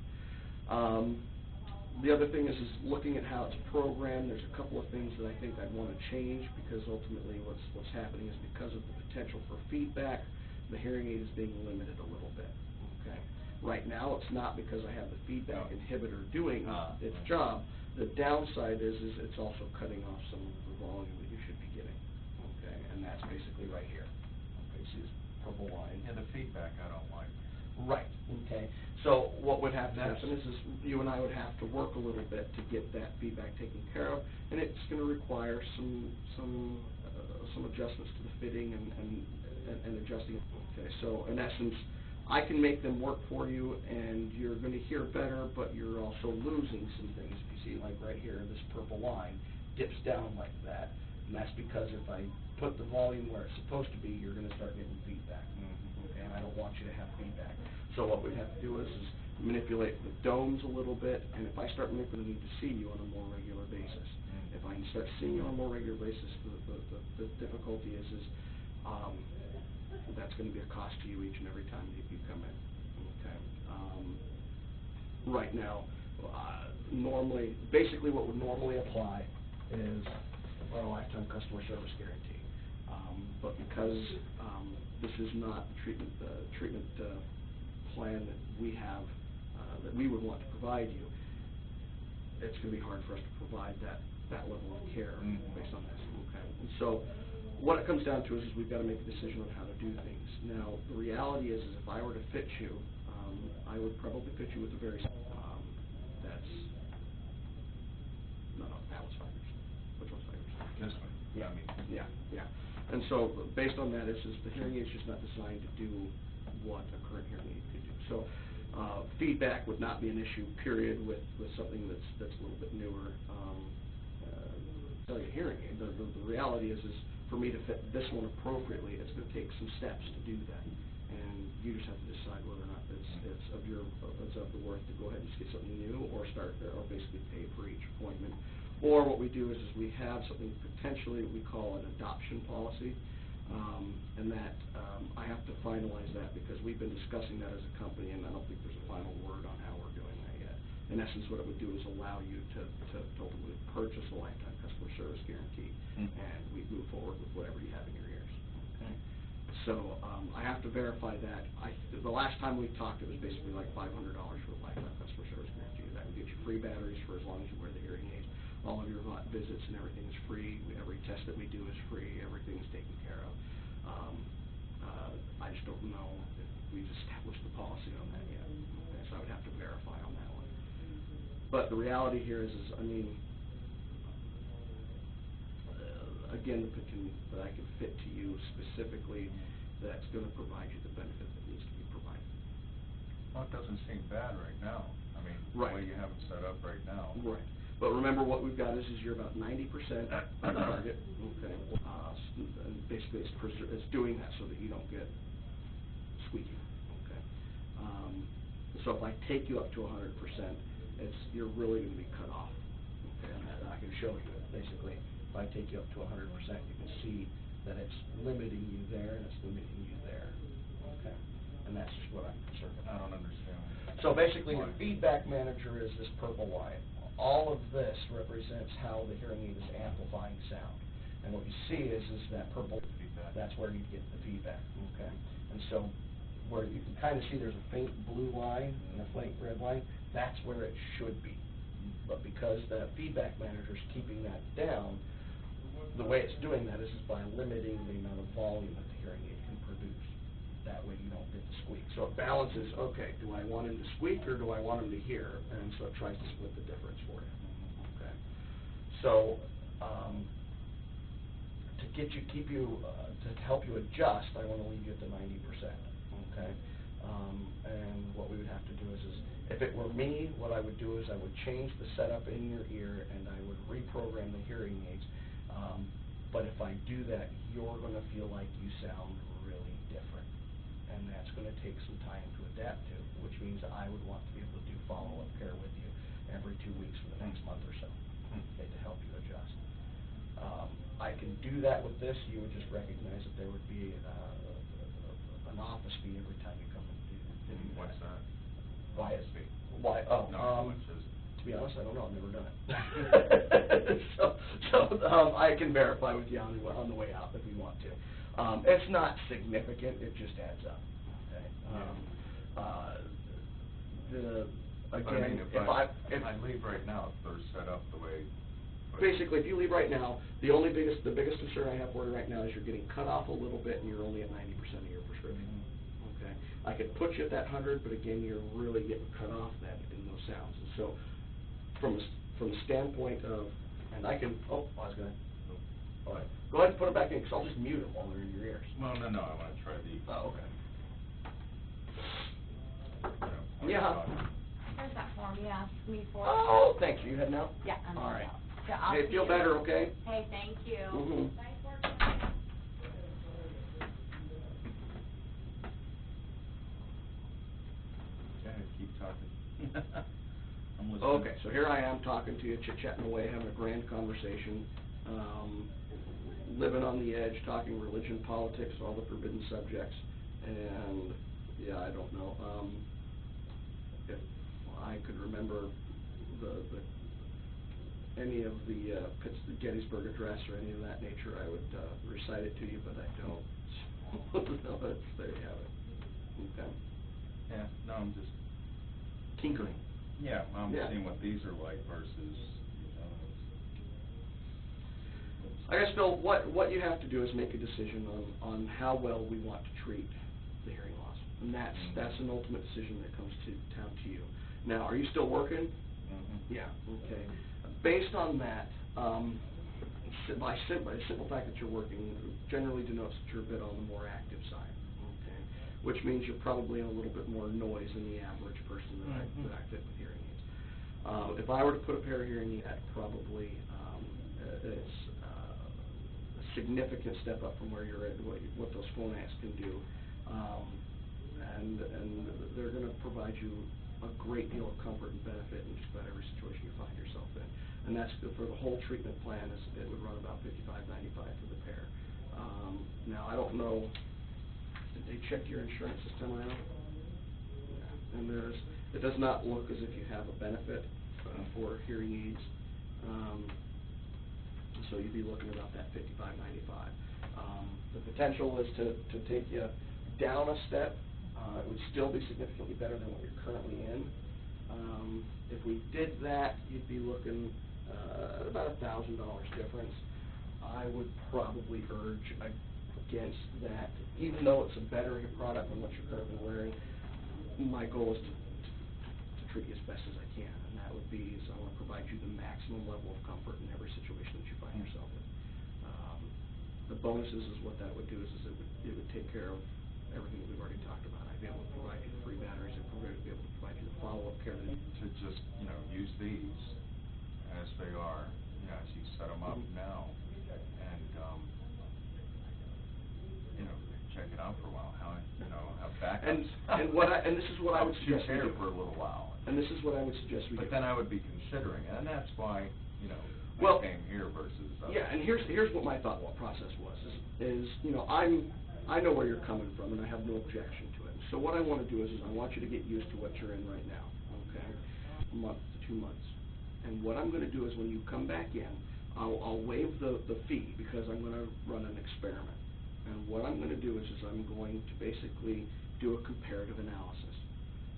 The other thing is looking at how it's programmed. There's a couple of things that I think I'd want to change, because ultimately what's happening is because of the potential for feedback, the hearing aid is being limited a little bit. Okay. Right now, it's not, because I have the feedback inhibitor doing its job. The downside is it's also cutting off some of the volume that you should be getting. Okay, and that's basically right here. Okay, see this purple line? Yeah, the feedback I don't like. Right. Okay. So what would have to happen is you and I would have to work a little bit to get that feedback taken care of, and it's going to require some adjustments to the fitting and adjusting. Okay. So in essence, I can make them work for you, and you're going to hear better, but you're also losing some things. If you see, like right here, this purple line dips down like that, and that's because if I put the volume where it's supposed to be, you're going to start getting feedback. Okay, and I don't want you to have feedback. So what we'd have to do is manipulate the domes a little bit, and if I start manipulating to see you on a more regular basis. If I can start seeing you on a more regular basis, the difficulty is that's going to be a cost to you each and every time you come in. Okay. Right now, normally, basically what would normally apply is our lifetime customer service guarantee. But because this is not the treatment plan that we have, that we would want to provide you, it's going to be hard for us to provide that level of care based on this. Okay. And so what it comes down to is we've got to make a decision on how to do things. Now, the reality is if I were to fit you, I would probably fit you with a very that's no, that was 5 years. Which one's 5 years? This one. Yeah, yeah. And so based on that is the hearing aid is just not designed to do what a current hearing aid could do. So feedback would not be an issue, period, with something that's a little bit newer. Tell you hearing aid. The reality is for me to fit this one appropriately, it's going to take some steps to do that, and you just have to decide whether or not it's of the worth to go ahead and just get something new, or basically pay for each appointment. Or what we do is we have something potentially we call an adoption policy, and that I have to finalize that because we've been discussing that as a company, and I don't think there's a final word on how we're doing that yet. In essence, what it would do is allow you to ultimately purchase a lifetime customer service guarantee, and we move forward with whatever you have in your ears. Okay. So I have to verify that. The last time we talked, it was basically like $500 for a lifetime customer service guarantee. That would get you free batteries for as long as you wear the hearing aids. All of your visits and everything is free. Every test that we do is free. Everything is taken care of. I just don't know if we've established the policy on that yet. Okay, so I would have to verify on that one. But the reality here is I mean, again, that I can fit to you specifically, that's going to provide you the benefit that needs to be provided. Well, it doesn't seem bad right now. I mean, right. The way you have it set up right now. Right. But remember what we've got is you're about 90% on target. Okay. And basically it's doing that so that you don't get squeaky. Okay. So if I take you up to 100%, you're really going to be cut off. Okay. And I can show you it. Basically, if I take you up to 100%, you can see that it's limiting you there and it's limiting you there. Okay. And that's just what I'm concerned about. I don't understand. So basically, your feedback manager is this purple line. All of this represents how the hearing aid is amplifying sound. And what you see is that purple feedback. That's where you get the feedback. Okay. And so where you can kind of see there's a faint blue line and a faint red line, that's where it should be. But because the feedback manager is keeping that down, the way it's doing that is by limiting the amount of volume that the hearing aid can produce. That way you don't get the squeak. So it balances, okay, do I want him to squeak or do I want him to hear? And so it tries to split the difference for you. Okay. So to help you adjust, I want to leave you at the 90%. Okay. And what we would have to do is if it were me, what I would do is I would change the setup in your ear and I would reprogram the hearing aids. But if I do that, you're going to feel like you sound really different. And that's going to take some time to adapt to, which means I would want to be able to do follow-up care with you every 2 weeks for the next month or so, okay, to help you adjust. I can do that with this. You would just recognize that there would be an office fee every time you come and do that. What's that? Why? Fee? Why? Oh, no, to be honest, I don't know. I've never done it. so I can verify with you on the way out if we want to. It's not significant. It just adds up. Okay. If I leave right now, if they're set up the way. Basically, if you leave right now, the biggest concern I have for you right now is you're getting cut off a little bit, and you're only at 90% of your prescription. Okay. I could put you at that 100, but again, you're really getting cut off then in those sounds. And so, from the standpoint of, and I can. Oh, I was gonna. All right. Go ahead and put it back in, because I'll just mute them while they're in your ears. Well, no, I want to try these. Oh, okay. Yeah. There's that form you asked me for. Oh, thanks. Are you heading out? Yeah, I'm all right. out. So I'll Hey, see feel you. better, okay? Hey, thank you. Mm-hmm. Nice work tonight. Okay. ahead, keep talking. I'm listening. Okay, so here I am talking to you, chit-chatting away, having a grand conversation, living on the edge, talking religion, politics, all the forbidden subjects, and, yeah, I don't know, if I could remember any of the Gettysburg Address or any of that nature, I would recite it to you, but I don't. No, there you have it. Okay. Yeah, no, I'm just... Tinkering. Yeah, I'm Yeah. seeing what these are like versus, I guess, Phil, what you have to do is make a decision on how well we want to treat the hearing loss, and that's an ultimate decision that comes down to you. Now, are you still working? Mm-hmm. Yeah. Okay. Based on that, by the simple fact that you're working, generally denotes that you're a bit on the more active side. Okay. Which means you're probably in a little bit more noise than the average person that I fit with hearing aids. If I were to put a pair of hearing aids, that probably is a significant step up from where you're at, what those phone amps can do, and they're going to provide you a great deal of comfort and benefit in just about every situation you find yourself in. And that's for the whole treatment plan. It would run about $55.95 for the pair. Now I don't know. Did they check your insurance this time around? Yeah. And it does not look as if you have a benefit for hearing aids. So you'd be looking about that $55.95. The potential is to take you down a step. It would still be significantly better than what you're currently in. If we did that, you'd be looking at about $1,000 difference. I would probably urge against that, even though it's a better product than what you're currently wearing. My goal is to treat you as best as I can, and that would be I want to provide you the maximum level of comfort in every situation that you find yourself in. The bonuses is what that would do is it would take care of everything that we've already talked about. I'd be able to provide you the free batteries. I'd be able to provide you the follow-up care. To just, use these as they are, as you set them up now, and, check it out for a while, how backups. And this is what I would suggest we do. For a little while. And this is what I would suggest we do. But then I would be considering it, and that's why, Well, I came here versus... Yeah, and here's what my thought process was, is I know where you're coming from, and I have no objection to it. So what I want to do is I want you to get used to what you're in right now, okay? A month to 2 months. And what I'm going to do is when you come back in, I'll waive the fee because I'm going to run an experiment. And what I'm going to do is I'm going to basically do a comparative analysis.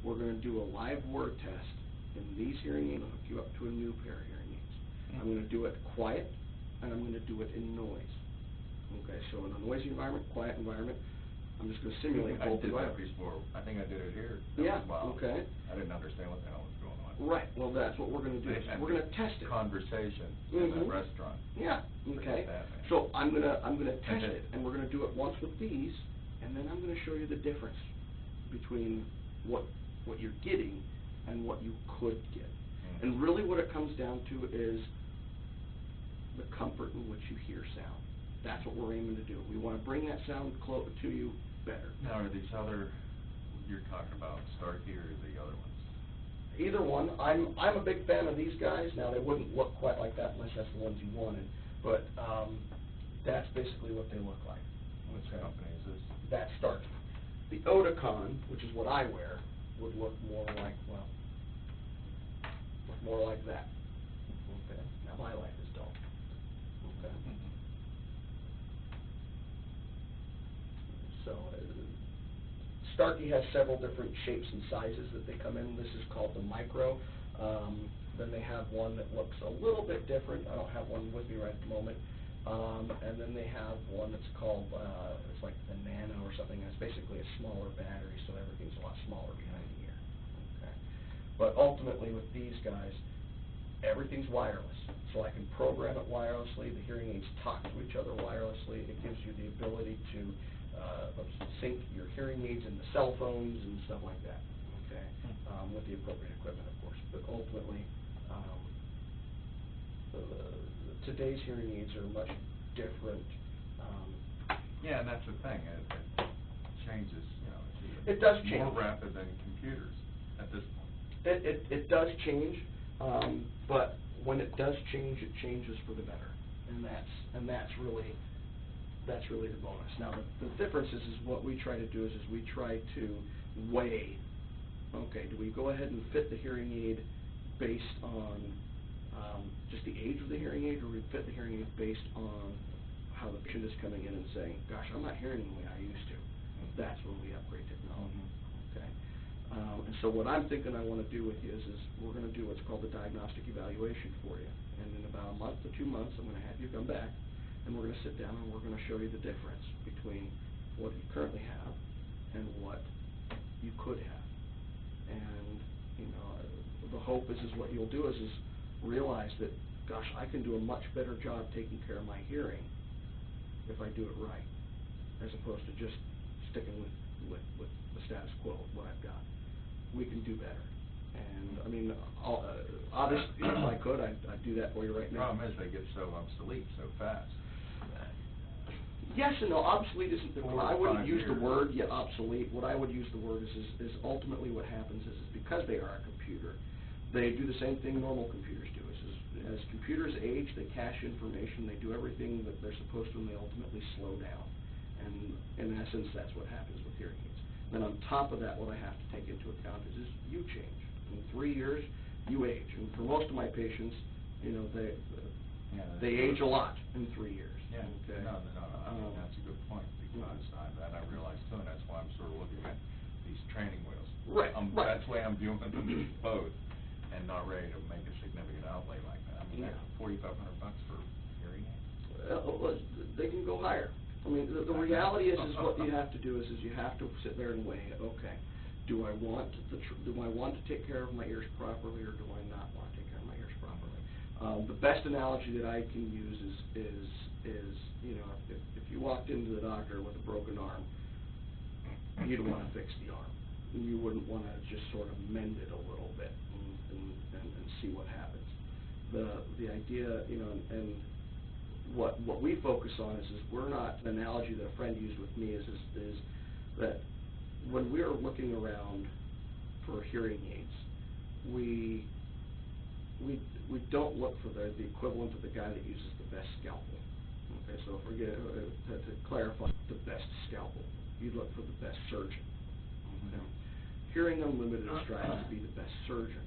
We're going to do a live word test in these hearing aids and hook you up to a new pair of hearing aids. I'm going to do it quiet, and I'm going to do it in noise. Okay, so in a noisy environment, quiet environment, I'm just going to simulate both environments. I did that before. I think I did it here. Okay. I didn't understand what the hell was going on. Right. Well, that's what we're going to do. We're going to test it. Conversation in the restaurant. Yeah. Okay. That, so I'm going to test it, and we're going to do it once with these, and then I'm going to show you the difference between what you're getting and what you could get. And really, what it comes down to is the comfort in which you hear sound. That's what we're aiming to do. We want to bring that sound close to you better. Now, are these other you're talking about Starkey or the other ones? Either one. I'm a big fan of these guys. Now, they wouldn't look quite like that unless that's the ones you wanted, but that's basically what they look like. Which company is this? That's Starkey. The Oticon, which is what I wear, would look more like that. Okay. Now my life is dull. Okay. So Starkey has several different shapes and sizes that they come in. This is called the Micro. Then they have one that looks a little bit different. I don't have one with me right at the moment. And then they have one that's called, it's like the Nano or something. It's basically a smaller battery, so everything's a lot smaller behind the ear. Okay. But ultimately with these guys, everything's wireless. So I can program it wirelessly. The hearing aids talk to each other wirelessly. It gives you the ability to sync your hearing aids into cell phones and stuff like that, okay, with the appropriate equipment, of course. But ultimately, today's hearing aids are much different. Yeah, and that's the thing. It changes, it does change. More rapid than computers. at this point? It does change, but when it does change, it changes for the better, and that's really the bonus. Now the difference is what we try to do is we try to weigh. Okay, do we go ahead and fit the hearing aid based on just the age of the hearing aid, or we fit the hearing aid based on how the patient is coming in and saying, gosh, I'm not hearing the way I used to. That's when we upgrade technology. Okay. And so what I'm thinking I want to do with you is we're going to do what's called the diagnostic evaluation for you. And in about a month to 2 months, I'm going to have you come back, and we're going to sit down and we're going to show you the difference between what you currently have and what you could have. And, you know, the hope is what you'll do is realize that, gosh, I can do a much better job taking care of my hearing if I do it right, as opposed to just sticking with the status quo of what I've got. We can do better. And, I mean, obviously, if I could, I'd do that for you right now. The problem is they get so obsolete so fast. Yes and no. Obsolete isn't the word. I wouldn't use the word yet obsolete. What I would use the word is ultimately what happens is because they are a computer, they do the same thing normal computers do. As computers age, they cache information, they do everything that they're supposed to, and they ultimately slow down. And in essence, that's what happens with hearing aids. Then on top of that, what I have to take into account is you change. In 3 years, you age. And for most of my patients, you know, they age a lot in 3 years. Yeah. Okay. No. I mean, that's a good point, because I realize too, and that's why I'm sort of looking at these training wheels. Right. Right. That's why I'm viewing them both, and not ready to make a significant outlay like that. I mean, that's $4,500 for hearing aids. They can go higher. I mean, the reality is what you have to do is you have to sit there and weigh, okay, do I want to take care of my ears properly, or do I not want to take care of my ears properly? The best analogy that I can use is you know, if you walked into the doctor with a broken arm, you'd want to fix the arm. You wouldn't want to just sort of mend it a little bit and see what happens. The idea, you know, and what we focus on is we're not, an analogy that a friend used with me is that when we're looking around for hearing aids, we don't look for the equivalent of the guy that uses the best scalpel. Okay, so if we're to clarify, the best scalpel, you look for the best surgeon. Okay. Hearing Unlimited is striving to be the best surgeon.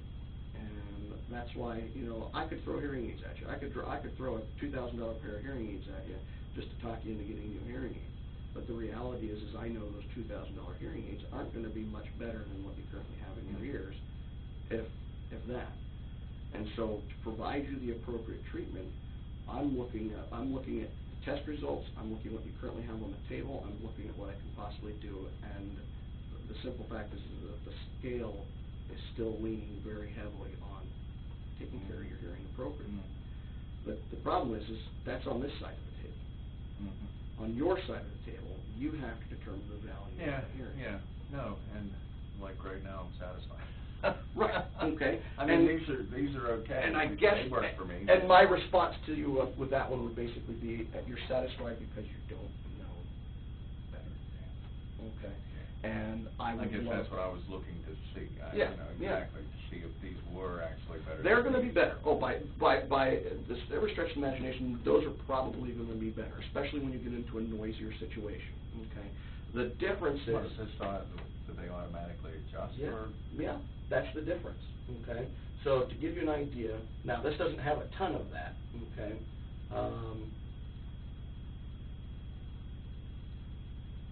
And that's why, you know, I could throw hearing aids at you. I could throw a $2,000 pair of hearing aids at you just to talk you into getting new hearing aids. But the reality is I know those $2,000 hearing aids aren't going to be much better than what you currently have in your ears, if that. And so to provide you the appropriate treatment, I'm looking at the test results. I'm looking at what you currently have on the table. I'm looking at what I can possibly do. And the simple fact is that the scale is still leaning very heavily on taking care of your hearing appropriately. But the problem is that's on this side of the table. On your side of the table, you have to determine the value of the hearing. Yeah, no, and like right now, I'm satisfied. Right. Okay. I mean, these are okay. And I guess they work for me. And my response to you with that one would basically be that you're satisfied because you don't know better. Okay. And I guess that's what I was looking to see. Yeah. Exactly. To see if these were actually better. They're going to be better. Oh, by this, every stretch of the imagination, those are probably going to be better, especially when you get into a noisier situation. Okay. The difference is. Do they automatically adjust? Yeah. Or? Yeah. That's the difference. Okay. So to give you an idea, now this doesn't have a ton of that. Okay. As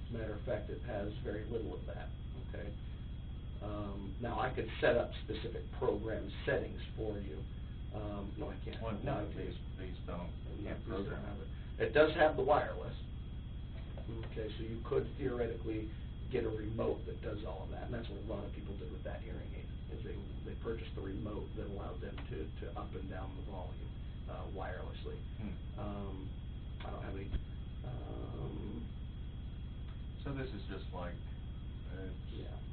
a matter of fact, it has very little of that. Okay. Now I could set up specific program settings for you. No, I can't. Well, no, these don't. You can't program it. It does have the wireless. Okay, so you could theoretically get a remote that does all of that, and that's what a lot of people did with that hearing aid. Is they purchased the remote that allowed them to up and down the volume wirelessly. I don't have any. So this is just like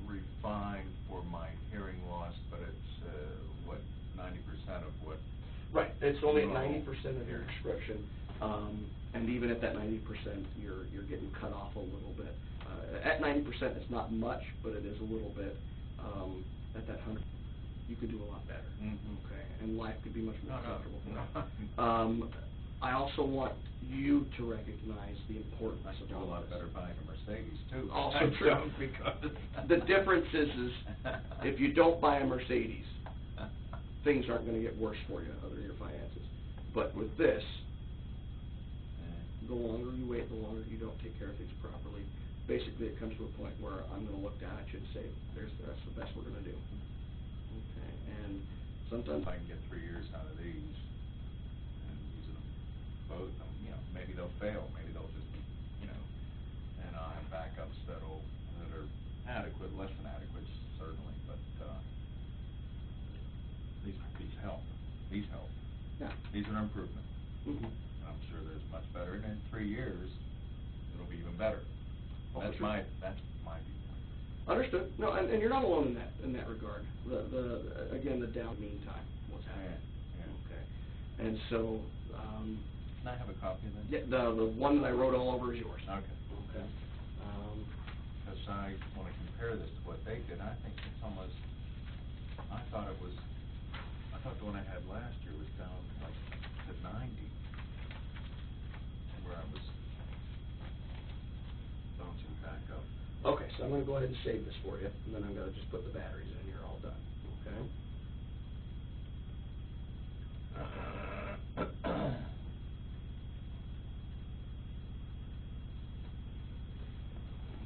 refined for my hearing loss, but it's what 90% of what? Right. It's only 90% of your prescription, and even at that 90%, you're getting cut off a little bit. At 90%, it's not much, but it is a little bit. at that 100, you could do a lot better. Mhm. Okay, and life could be much more No, comfortable. no. I also want you to recognize the importance I could do of a all lot this. better buying a Mercedes too. Also I true. don't, because The difference is if you don't buy a Mercedes, things aren't going to get worse for you other than your finances. But with this, the longer you wait, the longer you don't take care of things properly. Basically, it comes to a point where I'm going to look down at you and say, that's the best we're going to do. Okay, and sometimes if I can get 3 years out of these and using them both, maybe they'll fail, maybe they'll just, and I'll have backups that are adequate, less than adequate, certainly, but these help. These help. Yeah. These are an improvement. Mm-hmm. And I'm sure there's much better, and in 3 years, it'll be even better. Oh, That's for sure. my viewpoint. Understood. No, and you're not alone in that regard. Again, the down meantime was happening. Yeah. Okay. And so, Can I have a copy of that? yeah, the one that I wrote all over is yours. Okay. Okay. Because I want to compare this to what they did. I think it's almost, I thought the one I had last year was down like to 90, where I was bouncing back up. Okay, so I'm going to go ahead and save this for you, and then I'm going to just put the batteries in here, all done. Okay.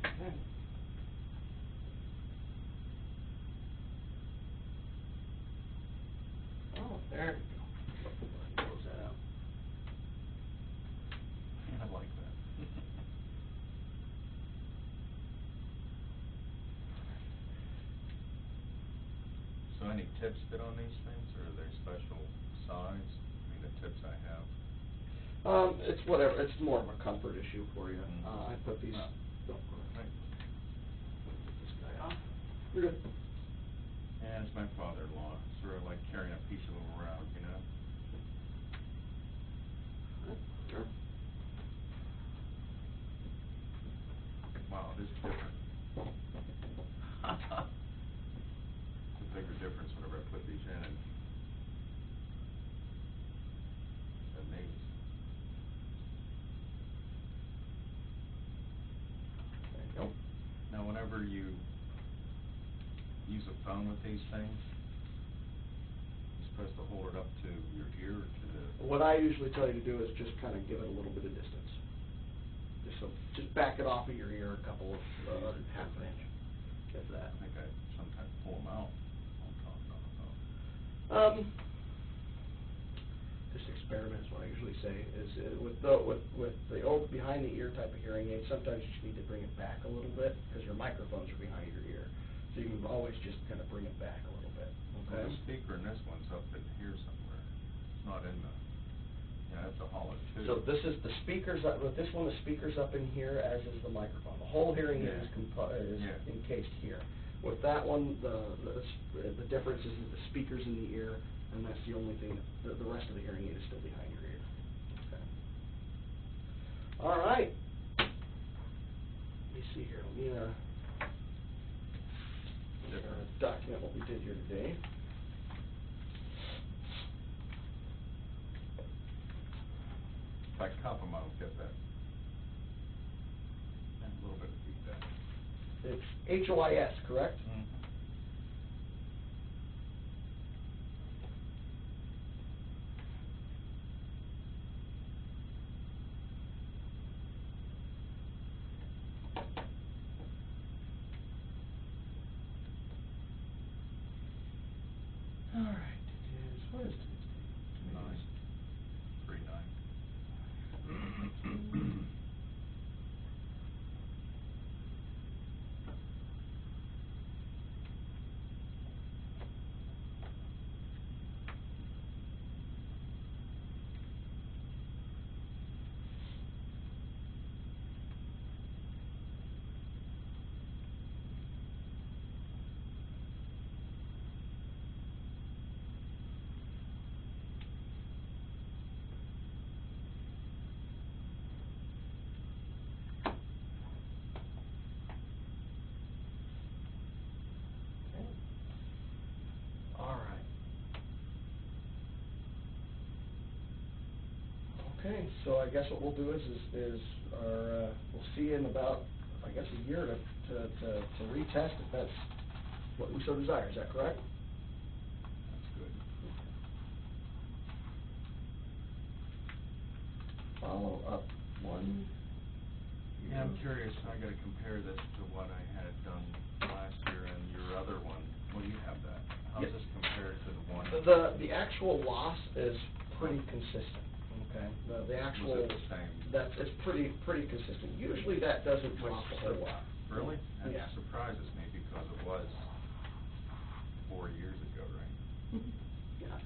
Okay. Oh, there we go. Close that out. I like that. So any tips fit on these things, or are they special size? I mean, the tips I have. It's whatever. It's more of a comfort issue for you. Mm. I put these. Oh. Oh, Right. get this guy off. You're good. Yeah, it's my father-in-law. Sort of like carrying a piece of him around, Sure. Wow, this is different. It's a bigger difference whenever I put these in than these. There you go. Now, whenever you use a phone with these things, you're supposed to hold it up to your ear or to the... What I usually tell you to do is just kind of give it a little bit of distance. Just back it off of your ear a couple of half an inch, if that. I think I sometimes pull them out on talking on the phone. Just experiment is what I usually say. Is with the behind the ear type of hearing aid, sometimes you just need to bring it back a little bit because your microphones are behind your ear, so you can always just kind of bring it back a little bit. Okay. Well, the speaker in this one's up in here somewhere. It's not in the... it's a hollow tube. So this is the speakers up. With this one, the speakers up in here, as is the microphone. The whole hearing aid is encased here. With that one, the difference is that the speaker's in the ear, and that's the only thing. The rest of the hearing aid is still behind your ear. Okay. All right. Let me see here. Let me document what we did here today. If I cup them, I don't get that. And a little bit of feedback. It's HOIS, correct? Mm-hmm. All right. What is today's date? 9/3/9. Okay, so I guess what we'll do is we'll see you in about, I guess, a year to retest if that's what we so desire. Is that correct? That's good. Follow up one. Yeah, I'm curious, I gotta compare this to what I had done last year and your other one. What do you have that? How's Yep. this compared to the one? The actual loss is pretty consistent, okay? The actual. Was it the same? It's pretty consistent. Usually that doesn't drop a whole lot. Really? That Yeah. surprises me because it was 4 years ago, right? Yeah.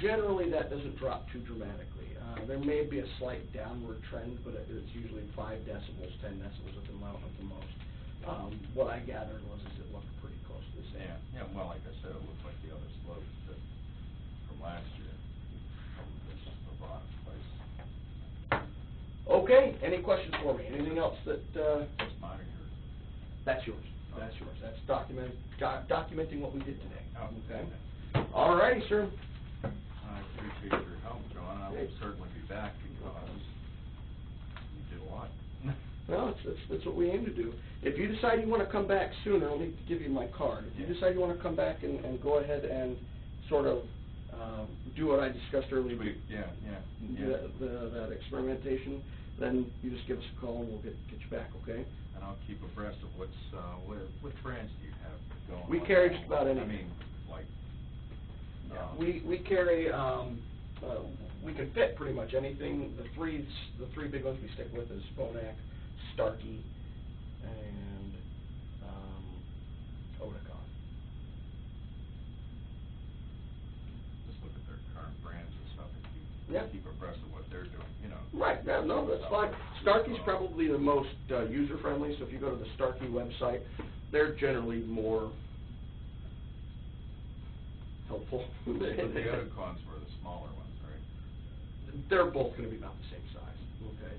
Generally, that doesn't drop too dramatically. There may be a slight downward trend, but it's usually 5 decibels, 10 decibels at the most. What I gathered was it looked pretty close to the same. Yeah, well, like I said, it looked like the other slopes that from last year. This is the bottom place. Okay, any questions for me? Anything else that, That's mine or yours? That's yours. That's yours. That's documenting what we did today. Oh, Okay? okay. All righty, sir. I appreciate your help, John. I will certainly be back because you did a lot. Well, that's what we aim to do. If you decide you want to come back sooner, I'll need to give you my card. If you Yeah. decide you want to come back and go ahead and sort of do what I discussed earlier, Yeah. that experimentation, then you just give us a call and we'll get you back, okay? And I'll keep abreast of what brands do you have going? We on carry now? just about anything. I mean, like. Yeah, we carry, we can fit pretty much anything. The three big ones we stick with is Phonak, Starkey, and Oticon. Just look at their current brands and stuff and Yeah. keep abreast of what they're doing, you know. Right, yeah, no, that's fine. Starkey's probably the most user-friendly, so if you go to the Starkey website, they're generally more helpful. But the Oticons were the smaller ones, right? They're both going to be about the same size. Okay.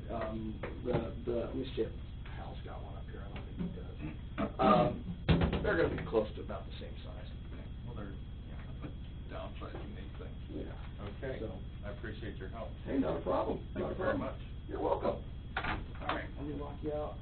Let me see if Hal's got one up here. I don't think he does. They're going to be close to about the same size. Well, they're downsizing these things. Yeah. Okay. So, I appreciate your help. hey, not a problem. Thank Not a you very problem. much. You're welcome. All right, let me lock you out.